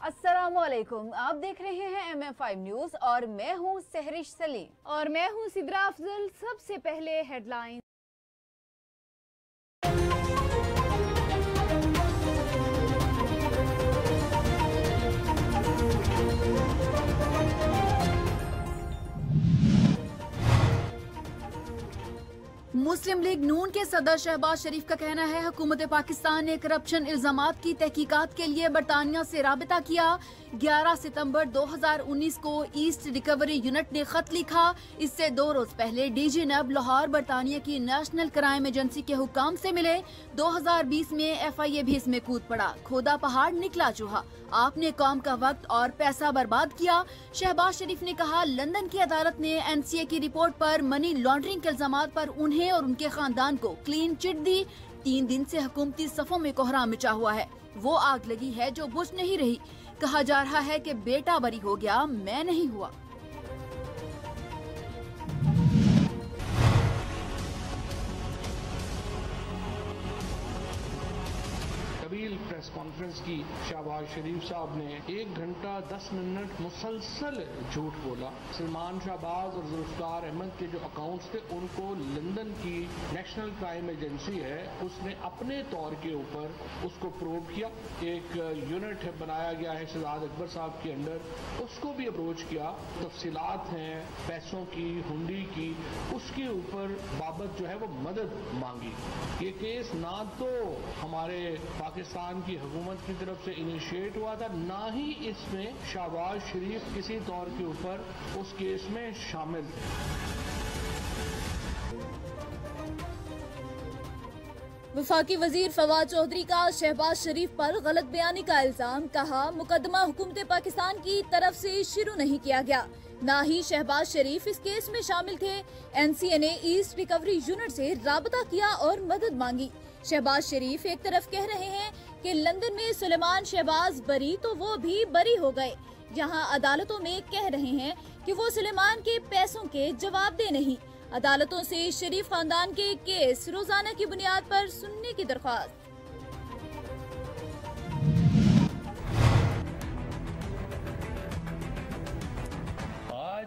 अस्सलामुअलैकुम, आप देख रहे हैं MM5 न्यूज और मैं हूं सहरिश सलीम और मैं हूं सिद्रा अफजल। सबसे पहले हेडलाइन। मुस्लिम लीग नून के सदर शहबाज शरीफ का कहना है हुकूमत पाकिस्तान ने करप्शन इल्जामात की तहकीकात के लिए बरतानिया से राबिता किया। 11 सितंबर 2019 को ईस्ट रिकवरी यूनिट ने खत लिखा। इससे 2 रोज पहले डीजी नैब लाहौर बरतानिया की नेशनल क्राइम एजेंसी के हुक्काम से मिले। 2020 में FIA भी इसमें कूद पड़ा। खोदा पहाड़ निकला चूहा, आपने कौम का वक्त और पैसा बर्बाद किया। शहबाज शरीफ ने कहा लंदन की अदालत ने NCA की रिपोर्ट पर मनी लॉन्ड्रिंग के इल्जामात पर उन्हें और उनके खानदान को क्लीन चिट दी। 3 दिन से हुकूमती सफों में कोहराम मचा हुआ है। वो आग लगी है जो बुझ नहीं रही। कहा जा रहा है कि बेटा बरी हो गया, मैं नहीं हुआ। प्रेस कॉन्फ्रेंस की शहबाज शरीफ साहब ने 1 घंटा 10 मिनट मुसलसल झूठ बोला। सलमान शहबाज और जुल्फकार अहमद के जो अकाउंट्स थे उनको लंदन की नेशनल क्राइम एजेंसी है उसने अपने तौर के ऊपर उसको प्रूव किया। एक यूनिट बनाया गया है शहजाद अकबर साहब के अंडर, उसको भी अप्रोच किया। तफसीलात हैं पैसों की, हुंडी की, उसके ऊपर बाबत जो है वो मदद मांगी। ये केस ना तो हमारे पाकिस्तान की हुकूमत की तरफ से इनिशिएट हुआ था, ना ही इसमें शहबाज शरीफ किसी तौर के ऊपर उस केस में शामिल थे। वफाकी वजीर फवाद चौधरी का शहबाज शरीफ पर गलत बयानी का इल्जाम। कहा मुकदमा हुकूमत पाकिस्तान की तरफ से शुरू नहीं किया गया, ना ही शहबाज शरीफ इस केस में शामिल थे। NCA ने ईस्ट रिकवरी यूनिट से राबता किया और मदद मांगी। शहबाज शरीफ एक तरफ कह रहे हैं कि लंदन में सुलेमान शहबाज बरी तो वो भी बरी हो गए, जहां अदालतों में कह रहे हैं कि वो सुलेमान के पैसों के जवाबदेह नहीं। अदालतों से शरीफ खानदान के केस रोजाना की बुनियाद पर सुनने की दरख्वास्त।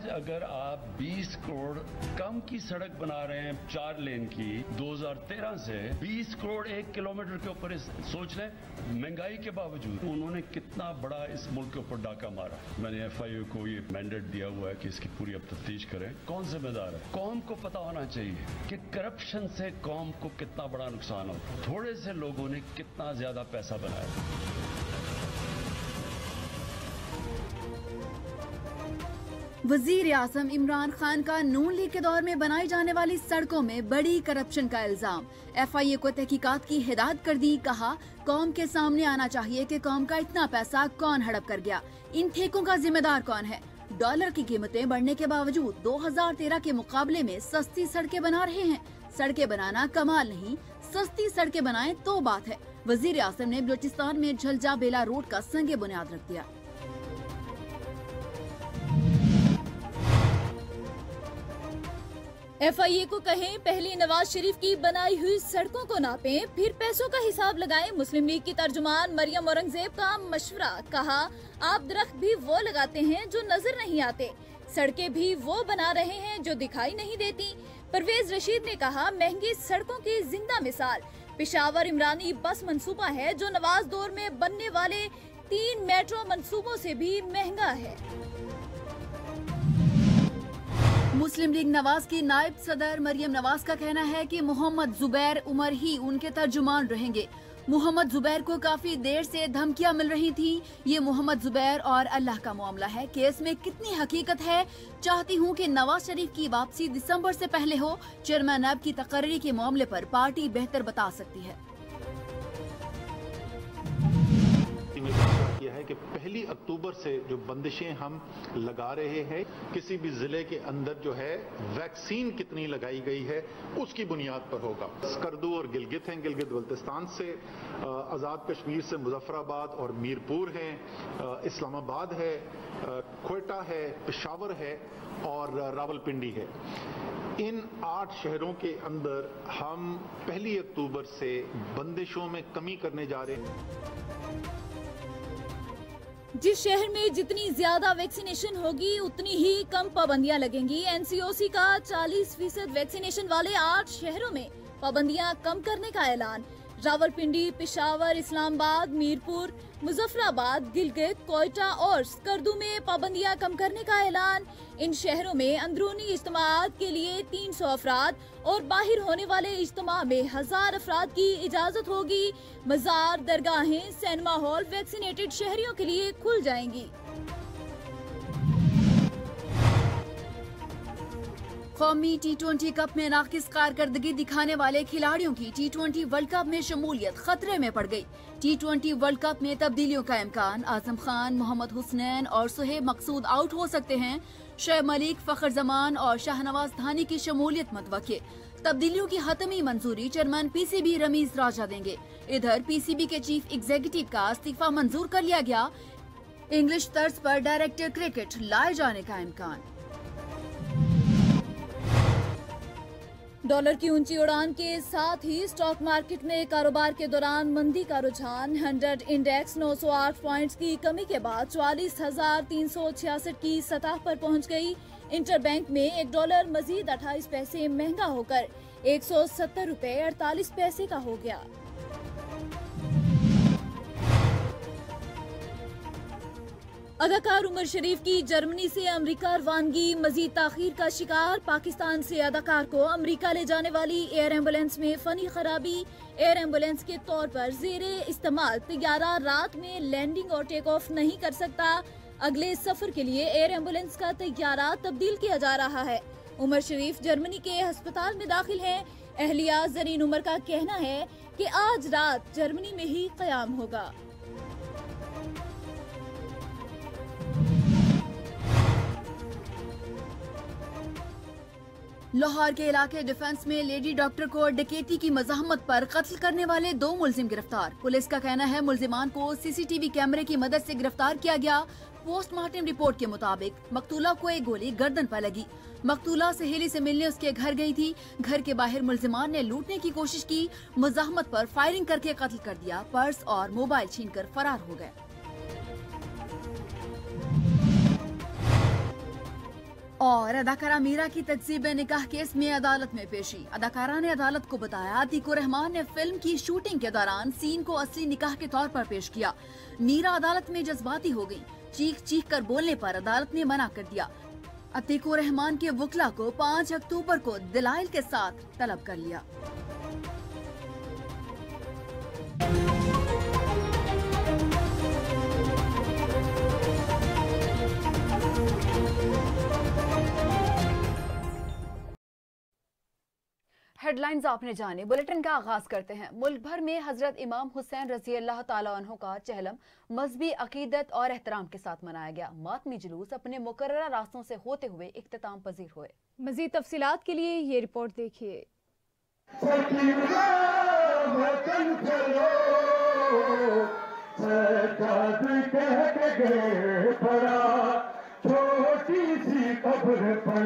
अगर आप 20 करोड़ कम की सड़क बना रहे हैं 4 लेन की 2013 से 20 करोड़ 1 किलोमीटर के ऊपर, सोच लें महंगाई के बावजूद उन्होंने कितना बड़ा इस मुल्क के ऊपर डाका मारा। मैंने FIA को ये मैंडेट दिया हुआ है कि इसकी पूरी अब तफ्तीश करें। कौन जिम्मेदार है? कौम को पता होना चाहिए कि करप्शन से कौम को कितना बड़ा नुकसान हो। थोड़े से लोगों ने कितना ज्यादा पैसा बनाया। वजीर आजम इमरान खान का नून लीग के दौर में बनाई जाने वाली सड़कों में बड़ी करप्शन का इल्जाम। FIA को तहकीकात की हिदायत कर दी। कहा कौम के सामने आना चाहिए कि कौम का इतना पैसा कौन हड़प कर गया, इन ठेकों का जिम्मेदार कौन है। डॉलर की कीमतें बढ़ने के बावजूद 2013 के मुकाबले में सस्ती सड़कें बना रहे हैं। सड़कें बनाना कमाल नहीं, सस्ती सड़कें बनाएं तो बात है। वजीर आजम ने बलूचिस्तान में झलजा बेला रोड का संगे बुनियाद रख दिया। FIA को कहें पहले नवाज शरीफ की बनाई हुई सड़कों को नापें, फिर पैसों का हिसाब लगाएं। मुस्लिम लीग की तर्जुमान मरियम औरंगजेब का मशवरा। कहा आप दरख्त भी वो लगाते हैं जो नजर नहीं आते, सड़कें भी वो बना रहे हैं जो दिखाई नहीं देती। परवेज रशीद ने कहा महंगी सड़कों की जिंदा मिसाल पेशावर इमरानी बस मंसूबा है, जो नवाज दौर में बनने वाले 3 मेट्रो मंसूबों से भी महंगा है। मुस्लिम लीग नवाज की नायब सदर मरियम नवाज का कहना है कि मोहम्मद जुबैर उमर ही उनके तर्जुमान रहेंगे। मोहम्मद जुबैर को काफी देर से धमकियां मिल रही थी। ये मोहम्मद जुबैर और अल्लाह का मामला है। केस में कितनी हकीकत है? चाहती हूं कि नवाज शरीफ की वापसी दिसंबर से पहले हो। चेयरमैन नैब की तकर्री के मामले पर पार्टी बेहतर बता सकती है। किया है कि 1 अक्टूबर से जो बंदिशें हम लगा रहे हैं, किसी भी जिले के अंदर जो है वैक्सीन कितनी लगाई गई है उसकी बुनियाद पर होगा। स्कर्दू और गिलगित हैं, गिलगित बल्तिस्तान से, आज़ाद कश्मीर से मुजफ्फराबाद और मीरपुर हैं, इस्लामाबाद है, क्वेटा है, पेशावर है और रावलपिंडी है। इन 8 शहरों के अंदर हम 1 अक्टूबर से बंदिशों में कमी करने जा रहे हैं। जिस शहर में जितनी ज्यादा वैक्सीनेशन होगी उतनी ही कम पाबंदियां लगेंगी। एनसीओसी का 40% वैक्सीनेशन वाले 8 शहरों में पाबंदियां कम करने का ऐलान। रावलपिंडी, पेशावर, इस्लामाबाद, मीरपुर, मुजफ्फराबाद, गिलगित, कोयटा और स्कर्दू में पाबंदियां कम करने का ऐलान। इन शहरों में अंदरूनी इज्तिमाआत के लिए 300 अफराद और बाहर होने वाले इज्तिमा में 1000 अफराद की इजाजत होगी। मजार, दरगाहें, सिनेमा हॉल वैक्सीनेटेड शहरियों के लिए खुल जाएंगी। कौमी T20 कप में नाकिस कारकर्दगी दिखाने वाले खिलाड़ियों की T20 वर्ल्ड कप में शमूलियत खतरे में पड़ गई। T20 वर्ल्ड कप में तब्दीलियों का इम्कान। आजम खान, मोहम्मद हुसनैन और सुहेब मकसूद आउट हो सकते हैं। शोएब मलिक, फखर जमान और शाहनवाज धानी की शमूलियत मुतवक्के। तब्दीलियों की हतमी मंजूरी चेयरमैन PCB रमीज राजा देंगे। इधर PCB के चीफ एग्जीक्यूटिव का इस्तीफा मंजूर कर लिया गया। इंग्लिश तर्ज पर डायरेक्टर क्रिकेट लाए जाने का इम्कान। डॉलर की ऊंची उड़ान के साथ ही स्टॉक मार्केट में कारोबार के दौरान मंदी का रुझान। 100 इंडेक्स 908 पॉइंट्स की कमी के बाद 44,366 की सतह पर पहुंच गई। इंटरबैंक में $1 मजीद 28 पैसे महंगा होकर 170 रुपए 48 पैसे का हो गया। अदाकार उमर शरीफ की जर्मनी से अमेरिका रवानगी मजीद ताखीर का शिकार। पाकिस्तान से अदाकार को अमेरिका ले जाने वाली एयर एम्बुलेंस में फनी खराबी। एयर एम्बुलेंस के तौर पर जेरे इस्तेमाल तैयारा रात में लैंडिंग और टेक ऑफ नहीं कर सकता। अगले सफर के लिए एयर एम्बुलेंस का तैयारा तब्दील किया जा रहा है। उमर शरीफ जर्मनी के अस्पताल में दाखिल हैं। अहलिया जरीन उमर का कहना है कि आज रात जर्मनी में ही क़याम होगा। लाहौर के इलाके डिफेंस में लेडी डॉक्टर को डकैती की मज़ाहमत पर कत्ल करने वाले 2 मुलजिम गिरफ्तार। पुलिस का कहना है मुलजिमान को CCTV कैमरे की मदद से गिरफ्तार किया गया। पोस्टमार्टम रिपोर्ट के मुताबिक मकतूला को एक गोली गर्दन पर लगी। मकतूला सहेली से मिलने उसके घर गई थी। घर के बाहर मुलजिमान ने लूटने की कोशिश की। मज़ाहमत पर फायरिंग करके कत्ल कर दिया। पर्स और मोबाइल छीनकर फरार हो गए। और अदाकारा मीरा की तकसीब निकाह केस में अदालत में पेशी। अदाकारा ने अदालत को बताया अतीकुर रहमान ने फिल्म की शूटिंग के दौरान सीन को असली निकाह के तौर पर पेश किया। मीरा अदालत में जज्बाती हो गई। चीख चीख कर बोलने पर अदालत ने मना कर दिया। अतीकुर रहमान के वकला को 5 अक्टूबर को दलाइल के साथ तलब कर लिया। हेडलाइंस आपने जाने। बुलेटिन का आगाज करते हैं। मुल्क भर में हजरत इमाम हुसैन रजी अल्लाह ताला अन्हु का चहलम मजहबी अकीदत और एहतराम के साथ मनाया गया। मातमी जुलूस अपने मुकर्ररा रास्तों से होते हुए इख्तिताम पजीर हुए। मजीद तफसीलात के लिए ये रिपोर्ट देखिए। छोटी सी कब्र पर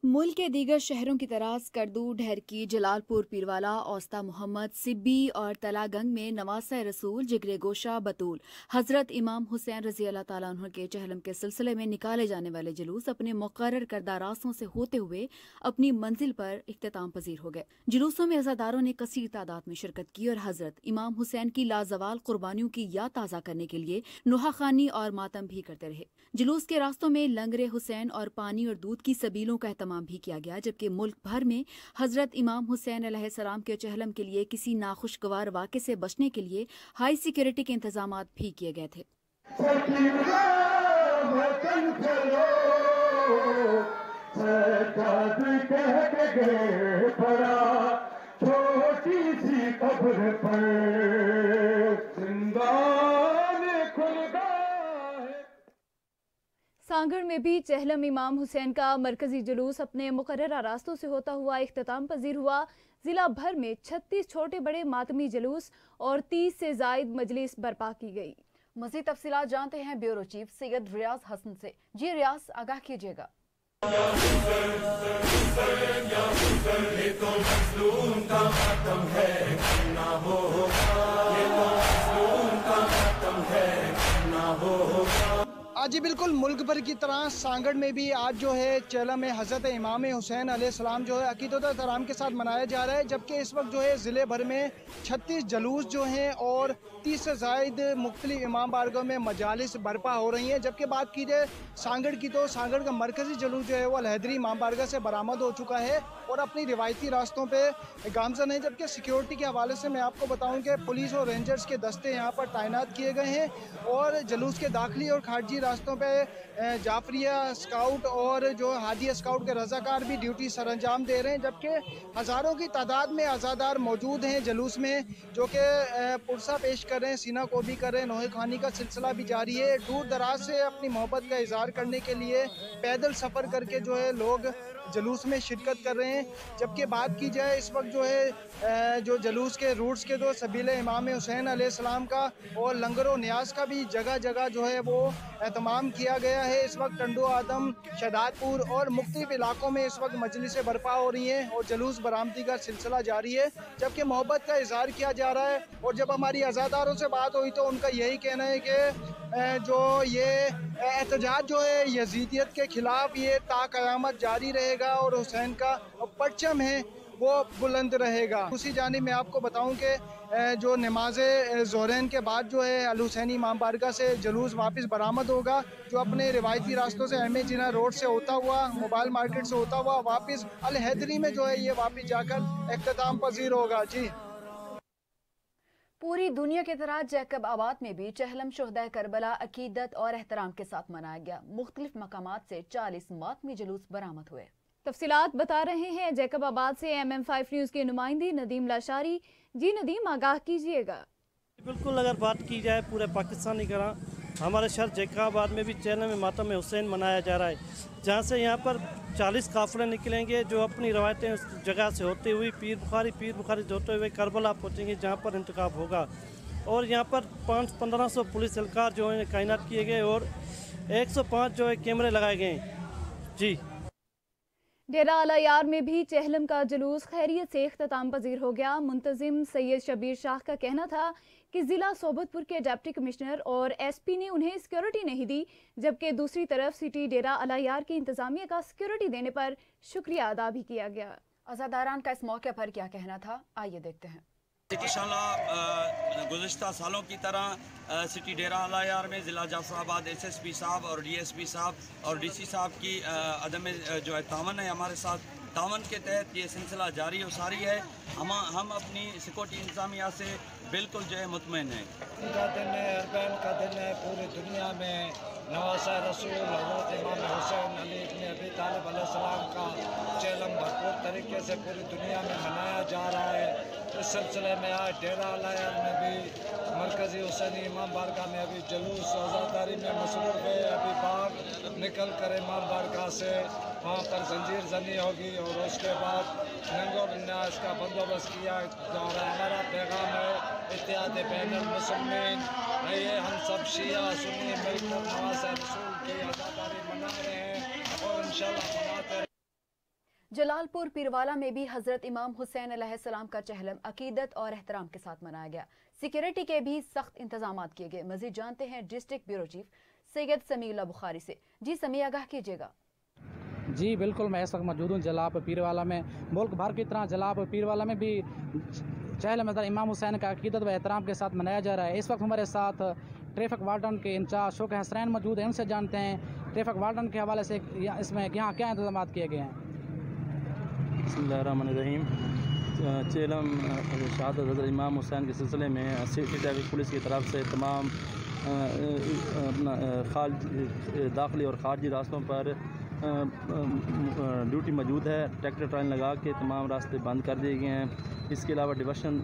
मुल्क के दीगर शहरों की तरह स्कर्दू, ढेरकी, जलालपुर, पीरवाला, औस्ता मोहम्मद, सिब्बी और तलागंग में नवासा रसूल, जिगरे गोशा, बतूल हजरत इमाम हुसैन रजी अल्लाह ताला अन्हु के चहलम के सिलसिले में निकाले जाने वाले जुलूस अपने मुकर्रर करदा रास्तों से होते हुए अपनी मंजिल पर इख्तिताम पजीर हो गए। जुलूसों में अज़ादारों ने कसीर तादाद में शिरकत की और हजरत इमाम हुसैन की लाजवाल कुर्बानियों की याद ताज़ा करने के लिए नुहाखानी और मातम भी करते रहे। जुलूस के रास्तों में लंगरे हुसैन और पानी और दूध की सबीलों का एहतमाम भी किया गया, जबकि मुल्क भर में हजरत इमाम हुसैन अलैहिस्सलाम के चहलम के लिए किसी नाखुशगवार वाक़े से बचने के लिए हाई सिक्योरिटी के इंतजाम भी किए गए थे। छोटी सी कब्र पर सांगड़ में भी चहलम इमाम हुसैन का मरकजी जुलूस अपने मुकर्ररा रास्तों से होता हुआ इख्तिताम पजीर हुआ। जिला भर में 36 छोटे बड़े मातमी जुलूस और 30 से जायद मजलिस बर्पा की गई। मज़ीद तफसीलात जानते हैं ब्यूरो चीफ सैयद रियाज हसन से। जी रियाज, आगाह कीजिएगा। जी बिल्कुल, मुल्क भर की तरह सांगड़ में भी आज जो है चेलम में हज़रत इमाम हुसैन अलैहिस्सलाम जो है अक़ीदत और एहतराम के साथ मनाया जा रहा है। जबकि इस वक्त जो है ज़िले भर में 36 जुलूस जो हैं और 30 से ज़ायद मुख्तलिफ इमाम बारगाह में मजालिस बर्पा हो रही हैं। जबकि बात की जाए सांगड़ की तो सांगड़ का मरकज़ी जुलूस जो है वो अलहदरी इमाम बारगाह से बरामद हो चुका है और अपनी रिवायती रास्तों पर गामजन है। जबकि सिक्योरिटी के हवाले से मैं आपको बताऊँ कि पुलिस और रेंजर्स के दस्ते यहाँ पर तैनात किए गए हैं और जुलूस के दाखिली और खारजी रास्तों पे जाफरिया स्काउट और जो हादी स्काउट के रजाकार भी ड्यूटी सरअंजाम दे रहे हैं। जबकि हज़ारों की तादाद में अज़ादार मौजूद हैं जुलूस में, जो कि पुरसा पेश कर रहे हैं, सीना को भी कर रहे हैं। नोहे खानी का सिलसिला भी जारी है। दूर दराज से अपनी मोहब्बत का इजहार करने के लिए पैदल सफ़र करके जो है लोग जुलूस में शिरकत कर रहे हैं। जबकि बात की जाए इस वक्त जो है जो जुलूस के रूट्स के तो सबील इमाम हुसैन अलैहिस्सलाम का और लंगर व न्याज का भी जगह जगह जो है वो एहतमाम किया गया है। इस वक्त टंडो आदम, शहदादपुर और मुख्तलिफ इलाकों में इस वक्त मजलिसें बर्पा हो रही हैं और जुलूस बरामदी का सिलसिला जारी है। जबकि मोहब्बत का इजहार किया जा रहा है और जब हमारी अज़ादारों से बात हुई तो उनका यही कहना है कि जो ये एहतजाज जो है यजीदियत के ख़िलाफ़ ये ता क़यामत जारी रहेगा और हुसैन का परचम है वो बुलंद रहेगा। उसी जानिब मैं आपको बताऊं कि जो नमाज ज़ोहरैन के बाद जो है अल हुसैनी इमाम बारगाह से जुलूस वापस बरामद होगा, जो अपने रिवायती रास्तों से अहमद जिना रोड से होता हुआ, मोबाइल मार्केट से होता हुआ वापस अल हैदरी में जो है ये वापस जाकर इख्तिताम पजीर होगा। जी, पूरी दुनिया की तरह जैकब आबाद में भी चहलम शुहदाए करबला अकीदत और एहतराम के साथ मनाया गया। मुख्तलिफ मकामात से 40 मातमी जुलूस बरामद हुए। तफसीलात बता रहे हैं जैकब आबाद से MM5 न्यूज़ के नुमाइंदी नदीम लाशारी। जी नदीम, आगाह कीजिएगा। बिल्कुल, अगर बात की जाए पूरे पाकिस्तानी तरह हमारे शहर जैकबाबाद में भी चेलम में मातम हुसैन मनाया जा रहा है, जहाँ से यहाँ पर 40 काफ़िले निकलेंगे जो अपनी रवायतें उस जगह से होते हुए पीर बुखारी से होते हुए करबला पहुँचेंगे, जहाँ पर इंतखाब होगा। और यहाँ पर 1500 पुलिस एहलकार जो है तैनात किए गए और 105 जो है कैमरे लगाए गए। जी, डेरा आला यार में भी चहलम का जुलूस खैरियत से इख्तिताम पजीर हो गया। मुंतजिम सैयद शबीर शाह का कहना था कि ज़िला सोबतपुर के डिप्टी कमिश्नर और SP ने उन्हें सिक्योरिटी नहीं दी, जबकि दूसरी तरफ सिटी डेरा आला यार की इंतजामिया का सिक्योरिटी देने पर शुक्रिया अदा भी किया गया। अज़ादारान का इस मौके पर क्या कहना था, आइए देखते हैं। इंशाअल्लाह गुज़िश्ता सालों की तरह सिटी डेरा आला यार में ज़िला जाफराबाद SSP साहब और DSP साहब और DC साहब की अदम जो है तावन है, हमारे साथ तावन के तहत ये सिलसिला जारी और सारी है। हम अपनी सिक्योरिटी इंतजामिया से बिल्कुल जो है मुतमईन है। का दिन है, अरबैन का दिन है। पूरी दुनिया में नवासा रसूल हज़रत इमाम हुसैन अली इब्न अबी तालिब अलैहिस्सलाम का चेलम भरपूर तरीके से पूरी दुनिया में मनाया जा रहा है। इस सिलसिले में आज डेरा आला यार में भी मरकज़ी हुसैनी इमाम बारगाह में अभी जुलूस आज़ादारी में मसरूफ़ है। अभी बाहर निकल कर इमाम बारगाह से वहाँ पर जंजीर जनी होगी और उसके बाद नंगो न्यास का बंदोबस्त किया जा रहा है। हमारा पैगाम है इत्तेहाद बैनुल मुस्लिमीन, ये हम सब शिया सुन्नी मिलकर नवासा रसूल की आज़ादारी मना रहे हैं और इंशाअल्लाह मनाते हैं। जलालपुर पीरवाला में भी हजरत इमाम हुसैन अलैहिस्सलाम का चहलम अकीदत और एहतराम के साथ मनाया गया। सिक्योरिटी के भी सख्त इंतजाम किए गए। मजीद जानते हैं district bureau chief Syed Samiullah Bukhari से। जी समी, आगाह कीजिएगा। जी बिल्कुल, मैं इस वक्त मौजूद हूँ जलालपुर पीरवाला में। मुल्क भर की तरह जलालपुर पीरवाला में भी चहलम इमाम हुसैन का अकीदत व एहतराम के साथ मनाया जा रहा है। इस वक्त हमारे साथ ट्रैफिक वार्डन के इंचार्ज शौक हसनैन मौजूद हैं, उनसे जानते हैं ट्रैफिक वार्डन के हवाले से इसमें यहाँ क्या इंतजाम किए गए हैं। बिस्मिल्लाहिर्रहमानिर्रहीम। चेलम शहादत हज़रत इमाम हुसैन के सिलसिले में सिटी ट्रैफिक पुलिस की तरफ से तमाम दाखिली और खारजी रास्तों पर ड्यूटी मौजूद है। ट्रैक्टर ट्रेन लगा के तमाम रास्ते बंद कर दिए गए हैं। इसके अलावा डिवर्शन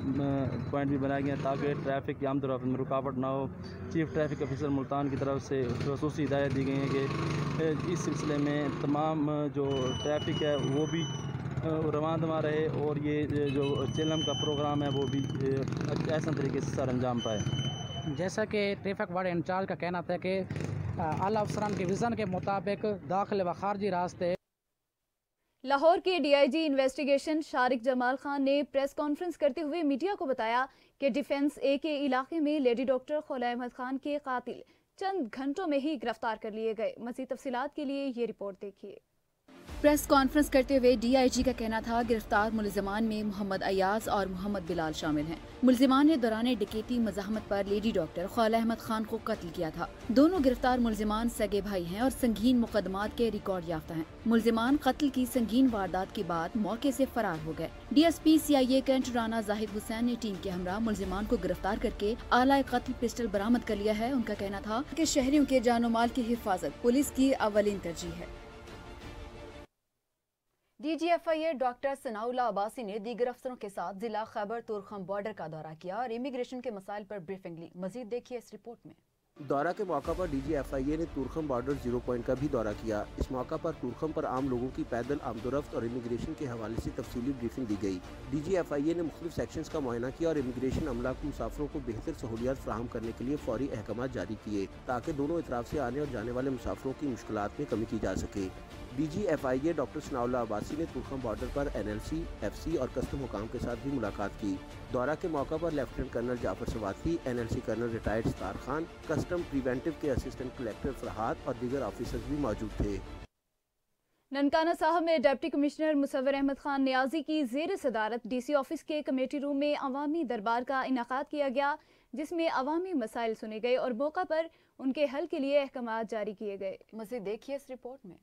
पॉइंट भी बनाए गए हैं ताकि ट्रैफिक की आमतौर पर रुकावट ना हो। चीफ ट्रैफिक ऑफिसर मुल्तान की तरफ से खसूसी हिदायत दी गई है कि इस सिलसिले में तमाम जो ट्रैफिक है वो भी रवां दवा रहे और ये जो चेलम का प्रोग्राम है वो भी ऐसा तरीके से सर अंजाम पाए। जैसा कि ट्रैफिक वार्ड इंचार्ज का कहना था कि आला अफसरान के विज़न के मुताबिक दाखिल व खारजी रास्ते लाहौर के डीआईजी इन्वेस्टिगेशन शारिक जमाल खान ने प्रेस कॉन्फ्रेंस करते हुए मीडिया को बताया कि डिफेंस ए के इलाके में लेडी डॉक्टर खौला अहमद खान के कातिल चंद घंटों में ही गिरफ्तार कर लिए गए। मज़ीद तफसीलात के लिए ये रिपोर्ट देखिए। प्रेस कॉन्फ्रेंस करते हुए डीआईजी का कहना था गिरफ्तार मुलजिमान में मोहम्मद अयाज और मोहम्मद बिलाल शामिल हैं। मुलजिमान ने दौरान डकैती मज़ाहमत पर लेडी डॉक्टर खौला अहमद खान को कत्ल किया था। दोनों गिरफ्तार मुलजिमान सगे भाई हैं और संगीन मुकदमात के रिकॉर्ड याफ्ता हैं। मुलजिमान कत्ल की संगीन वारदात के बाद मौके से फरार हो गए। DSP CIA cantt Rana Zahid Hussain ने टीम के हमरा मुलजिमान को गिरफ्तार करके आला कत्ल पिस्टल बरामद कर लिया है। उनका कहना था कि शहरियों के जानो माल की हिफाजत पुलिस की अव्वलीन तरजीह है। DGFIA डॉक्टर सनाउल्लाह अब्बासी ने दीगर अफसरों के साथ जिला खैबर तुरखम बॉर्डर का दौरा किया और इमिग्रेशन के मसाइल पर ब्रीफिंग ली। मजीद देखिए इस रिपोर्ट में। दौरा के मौका पर DGFIA ने तुरखम बॉर्डर 0 पॉइंट का भी दौरा किया। इस मौका पर तुरखम पर आम लोगों की पैदल आमदोरफ्त और इमिग्रेशन के हवाले से तफसीली ब्रीफिंग दी गई। DGFIA ने मुख्तलिफ सेक्शंस का मुआयना किया और इमिग्रेशन अमला को मुसाफिरों को बेहतर सहूलियात फराहम करने के लिए फौरी अहकाम जारी किए ताकि दोनों इतराफ से आने और जाने वाले मुसाफिरों की मुश्किलात में कमी की जा सके। DGFIA डॉक्टर सनाउल्लाह अब्बासी ने तुरखम बॉर्डर पर NLC, FC और कस्टम हुकाम के साथ भी मुलाकात की। दौरा के मौका पर lieutenant colonel Jafar Swati, NLC colonel retired Sattar Khan, custom preventive के असिस्टेंट कलेक्टर फरहाद और दीगर ऑफिसर्स भी मौजूद थे। ननकाना साहब में डिप्टी कमिश्नर मुसव्विर अहमद खान नियाजी की ज़ेर सदारत DC ऑफिस के कमेटी रूम में अवामी दरबार का इनेकाद किया गया, जिसमें अवामी मसाइल सुने गए और मौका पर उनके हल के लिए अहकाम जारी किए गए। मज़ीद देखिए इस रिपोर्ट में।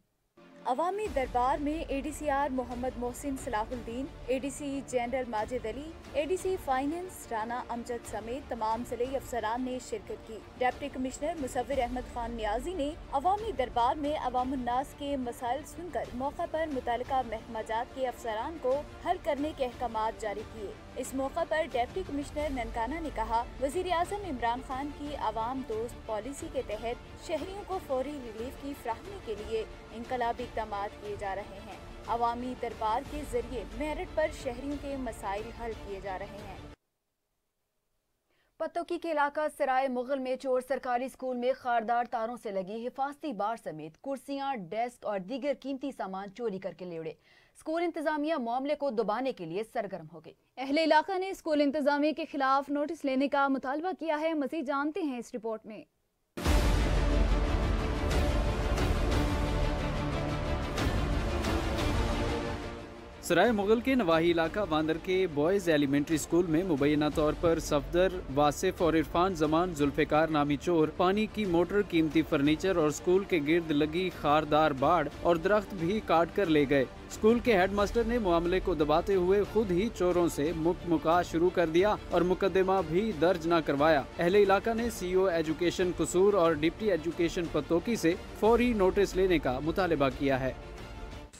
अवामी दरबार में ADCR Mohammad Mohsin Salahuddin, ADC general Majid Ali, ADC finance Rana Amjad समेत तमाम ज़िले अफसरान ने शिरकत की। डिप्टी कमिश्नर मुसव्विर अहमद खान नियाजी ने अवामी दरबार में अवामुन्नास के मसाइल सुनकर मौका पर मुतालिका महकमाजात के अफसरान को हल करने के अहकाम जारी किए। इस मौका पर डिप्टी कमिश्नर ननकाना ने कहा, वज़ीर आज़म इमरान खान की आवाम दोस्त पॉलिसी के तहत शहरियों को फौरी रिलीफ की फ्राहमी के लिए इनकलाबी इक़दाम किए जा रहे हैं। अवामी दरबार के जरिए मेरिट पर शहरियों के मसाइल हल किए जा रहे हैं। पत्तोकी के इलाका सराय मुगल में चोर सरकारी स्कूल में खारदार तारों से लगी हिफाजती बार समेत कुर्सियां, डेस्क और दीगर कीमती सामान चोरी करके ले उड़े। स्कूल इंतजामिया मामले को दबाने के लिए सरगर्म हो गई। अहले इलाका ने स्कूल इंतजामिया के खिलाफ नोटिस लेने का मुतालबा किया है। मज़ीद जानते हैं इस रिपोर्ट में। सराय मुगल के नवाही इलाका वांदर के बॉयज़ एलिमेंट्री स्कूल में मुबैना तौर पर सफदर, वासिफ और इरफान जमान जुल्फिकार नामी चोर पानी की मोटर, कीमती फर्नीचर और स्कूल के गिर्द लगी खारदार बाड़ और दरख्त भी काट कर ले गए। स्कूल के हेडमास्टर ने मामले को दबाते हुए खुद ही चोरों से मुका शुरू कर दिया और मुकदमा भी दर्ज न करवाया। अहले इलाका ने CO एजुकेशन कसूर और डिप्टी एजुकेशन पत्तोकी से फौरी नोटिस लेने का मुतालबा किया है।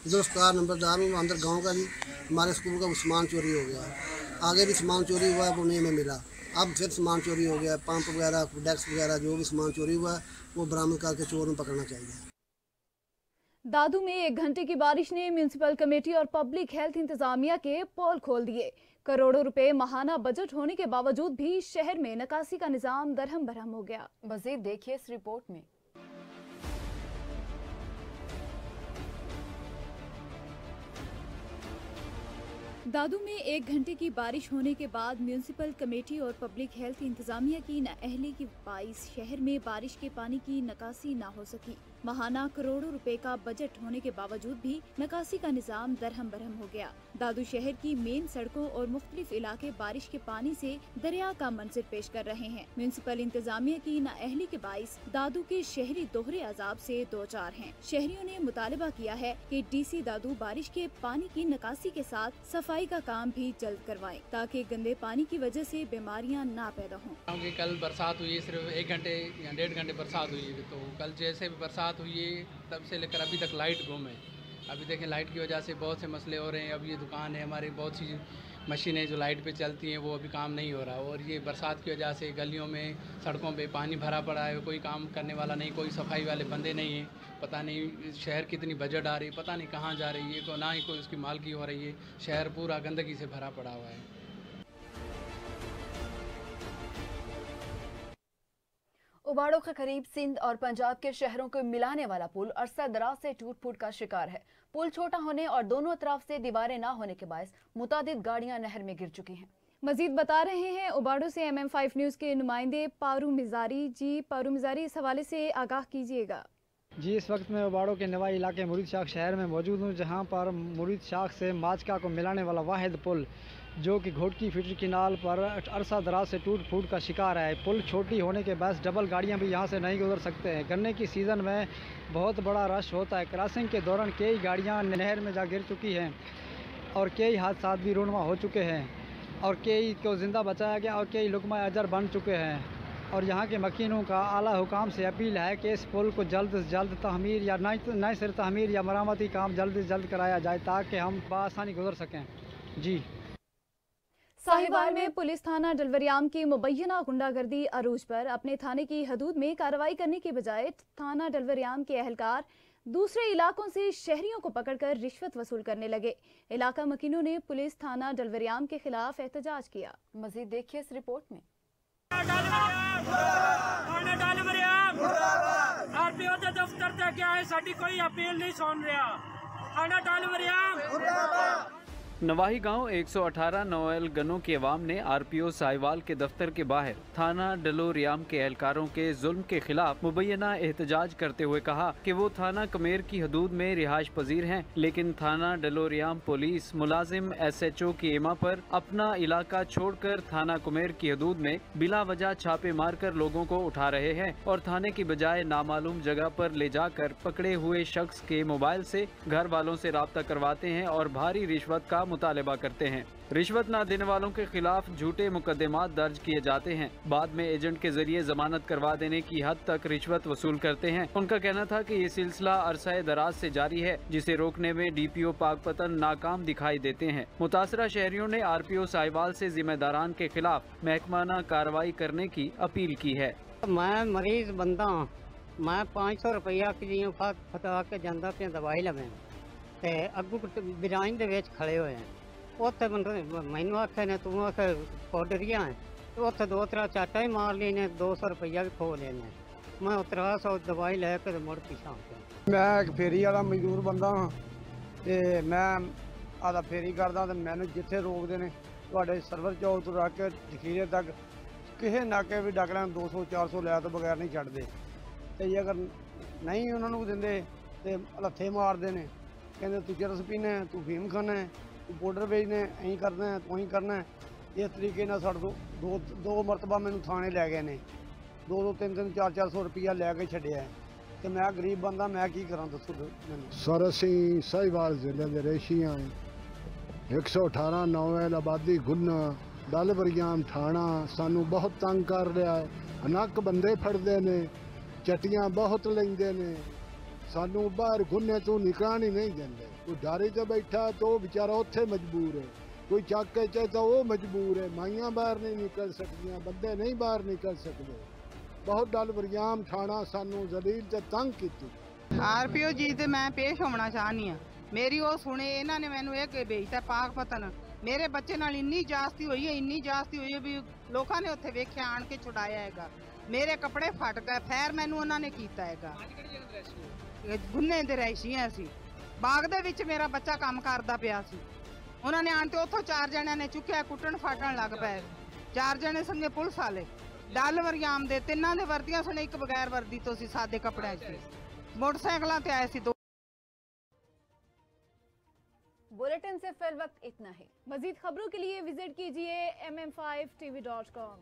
जुल्फिकार नंबरदार हूँ, अंदर गांव का जी हमारे स्कूल का सामान चोरी हो गया। आगे भी सामान चोरी हुआ है, वो नहीं में मिला। अब फिर सामान चोरी हो गया, पंप वगैरह, डेस्क वगैरह, जो भी सामान चोरी हुआ है वो बरामद करके चोर में पकड़ना चाहिए। दादू में 1 घंटे की बारिश ने म्यूनिसिपल कमेटी और पब्लिक हेल्थ इंतजामिया के पोल खोल दिए। करोड़ों रुपए माहाना बजट होने के बावजूद भी शहर में निकासी का निजाम दरहम बरहम हो गया। मज़ीद देखिए इस रिपोर्ट में। दादू में 1 घंटे की बारिश होने के बाद म्यूनिसिपल कमेटी और पब्लिक हेल्थ इंतजामिया की नाअहली की बाइस शहर में बारिश के पानी की निकासी ना हो सकी। माहाना करोड़ों रुपए का बजट होने के बावजूद भी निकासी का निजाम दरहम बरहम हो गया। दादू शहर की मेन सड़कों और मुख्तलिफ इलाके बारिश के पानी से दरिया का मंजर पेश कर रहे हैं। म्यूनिसिपल इंतजामिया की नाअहली के बाइस दादू के शहरी दोहरे अजाब से दो चार हैं। शहरियों ने मुतालबा किया है कि DC दादू बारिश के पानी की निकासी के साथ सफाई का काम भी जल्द करवाएं ताकि गंदे पानी की वजह से बीमारियां ना पैदा हों। क्योंकि कल बरसात हुई, सिर्फ 1 घंटे या 1.5 घंटे बरसात हुई, तो कल जैसे भी बरसात हुई है तब से लेकर अभी तक लाइट गुम है। अभी देखें लाइट की वजह से बहुत से मसले हो रहे हैं। अब ये दुकान है हमारी, बहुत सी मशीनें जो लाइट पे चलती हैं वो अभी काम नहीं हो रहा, और ये बरसात की वजह से गलियों में, सड़कों पे पानी भरा पड़ा है। कोई काम करने वाला नहीं, कोई सफाई वाले बंदे नहीं हैं। पता नहीं शहर कितनी बजट आ रही है, पता नहीं कहाँ जा रही है, ना ही कोई उसकी मालकी हो रही है। शहर पूरा गंदगी से भरा पड़ा हुआ है। उबाड़ों के करीब सिंध और पंजाब के शहरों को मिलाने वाला पुल अरसा दराज से टूट फूट का शिकार है। पुल छोटा होने और दोनों तरफ से दीवारें न होने के बायस मुतादिद गाड़ियां नहर में गिर चुकी हैं। मजीद बता रहे हैं उबाड़ों से MM5 न्यूज़ के नुमाइंदे पारू मिजारी। जी पारू मिजारी, इस हवाले से आगाह कीजिएगा। जी, इस वक्त मैं उबाड़ों के नवाई इलाके मुरीद शाख शहर में मौजूद हूँ, जहाँ पर मुरीद शाख से माचका को मिलाने वाला वाहिद पुल जो कि घोटकी फिटर किनाल पर अरसा दराज से टूट फूट का शिकार है। पुल छोटी होने के बाद डबल गाड़ियां भी यहां से नहीं गुजर सकते हैं। गन्ने की सीज़न में बहुत बड़ा रश होता है। क्रॉसिंग के दौरान कई गाड़ियां नहर में जा गिर चुकी हैं और कई हादसा भी रूनमा हो चुके हैं और कई को ज़िंदा बचाया गया और कई लुकमा अजर बन चुके हैं। और यहाँ के मकीनों का आला हुकाम से अपील है कि इस पुल को जल्द से जल्द तहमीर या नए सिर तहमीर या मरामती काम जल्द से जल्द कराया जाए ताकि हम बआसानी गुजर सकें। जी। साहिवाल में पुलिस थाना डलवरियाम की मुबैना गुंडागर्दी अरूज पर अपने थाने की हदूद में कार्रवाई करने के बजाय थाना डलवरियाम के अहलकार दूसरे इलाकों से शहरियों को पकड़कर रिश्वत वसूल करने लगे। इलाका मकीनों ने पुलिस थाना डलवरियाम के खिलाफ एहतजाज किया। मजीद देखिए इस रिपोर्ट में। आरपीओ के दफ्तर तक क्या है, साडी कोई अपील नहीं सुन रहा। थाना डलवरियाम नवाही गांव 118 नोएल गनों के अवाम ने आरपीओ साहिवाल के दफ्तर के बाहर थाना डलोरियाम के एहलकारों के जुल्म के खिलाफ मुबैना एहतजाज करते हुए कहा कि वो थाना कमेर की हदूद में रिहाइश पजीर हैं, लेकिन थाना डलोरियाम पुलिस मुलाजिम SHO की एमा पर अपना इलाका छोड़कर थाना कमेर की हदूद में बिला वजह छापे मारकर लोगों को उठा रहे हैं और थाने की बजाय नामालूम जगह पर ले जाकर पकड़े हुए शख्स के मोबाइल से घर वालों से राब्ता करवाते हैं और भारी रिश्वत का मुतालिबा करते हैं। रिश्वत न देने वालों के खिलाफ झूठे मुकदमात दर्ज किए जाते हैं। बाद में एजेंट के जरिए जमानत करवा देने की हद तक रिश्वत वसूल करते हैं। उनका कहना था कि ये सिलसिला अरसाए दराज से जारी है, जिसे रोकने में DPO पाकपतन नाकाम दिखाई देते हैं। मुतासरा शहरियों ने RPO साहिवाल से जिम्मेदारान के खिलाफ महकमाना कार्रवाई करने की अपील की है। मैं मरीज बंदा, मैं 500 रुपया की फटा के जाता पे दवाई लवें ते अगू बिराइन दे विच खड़े हुए हैं। उत्थे मैनू आखे ने तू आखे पाउडरिया है, उत्थे 2-3 चाटा ही मार ली ने, 200 रुपया भी खो लेने। मैं 1300 दवाई लैके मुड़ पिछा। मैं एक फेरी वाला मजदूर बंदा हाँ, ते मैं आधा फेरी करदा ते मैनू जिथे रोकते ने तुहाडे सर्वर चौक तो रख के जखीरे तक किसी नाके भी डक लैन 200-400 लै तो बगैर नहीं छड्डदे। ते जे अगर नहीं उन्होंने दिंदे ते हत्थे मारदे ने, कहते तू चरस पीना, तू फीम खाना है, तू पाउडर बेचना है, ऐं करना है, तू ही करना है। इस तरीके नाल साडे दो मरतबा मैनू थाने लै गए ने, 200-300 400 रुपया लैके छड्डिया है। तो मैं गरीब बंदा, मैं की करा दसो मैनू। सर असीं साहिवाल जिले के रेशियाँ 118 नौवेल आबादी गुन्ना डलवरियाम थाना सानू बहुत तंग कर रहा है। अनक बंदे फड़ते ने, चटियाँ बहुत लेंदे ने, सानू बाहर गुन्ने तो निकलने नहीं देंगे। कोई डारे च बैठा तो बेचारा उत्थे मजबूर है, कोई चक के चाहे तो वो मजबूर है। माइयां बाहर नहीं निकल सकती, बंदे नहीं बाहर निकल सकते। बहुत डलवरियाम थाना सानू जलील ते तंग की। RPO जी ते मैं पेश होना चाहनी हाँ। मेरी वो सुने इन्होंने मैनू एक भेजता पाकपतन। मेरे बच्चे नाल इन्नी जास्ती हुई है, इन्नी जास्ती हुई है भी लोगों ने उत्थे वेख्या आन के छुड़ाया है। मेरे कपड़े फट गए, फैर मैनू उन्होंने किया है। गुन्ने दे रहिशी असी बाग दे विच मेरा बच्चा काम करदा पिया सी। उन्होंने आन ते उत्थों 4 जणियां ने चुक्या, कुट्टण फाटण लग पे। 4 जणे संगे पुलिस वाले डलवरियाम दे, 3 दे वर्दियां सन, एक बगैर वर्दी तो सी, सादे कपड़े सी, मोटरसाइकिलों ते आए सी। बुलेटिन से फिर वक्त इतना ही। मजीद खबरों के लिए विजिट कीजिए MM5TV.com।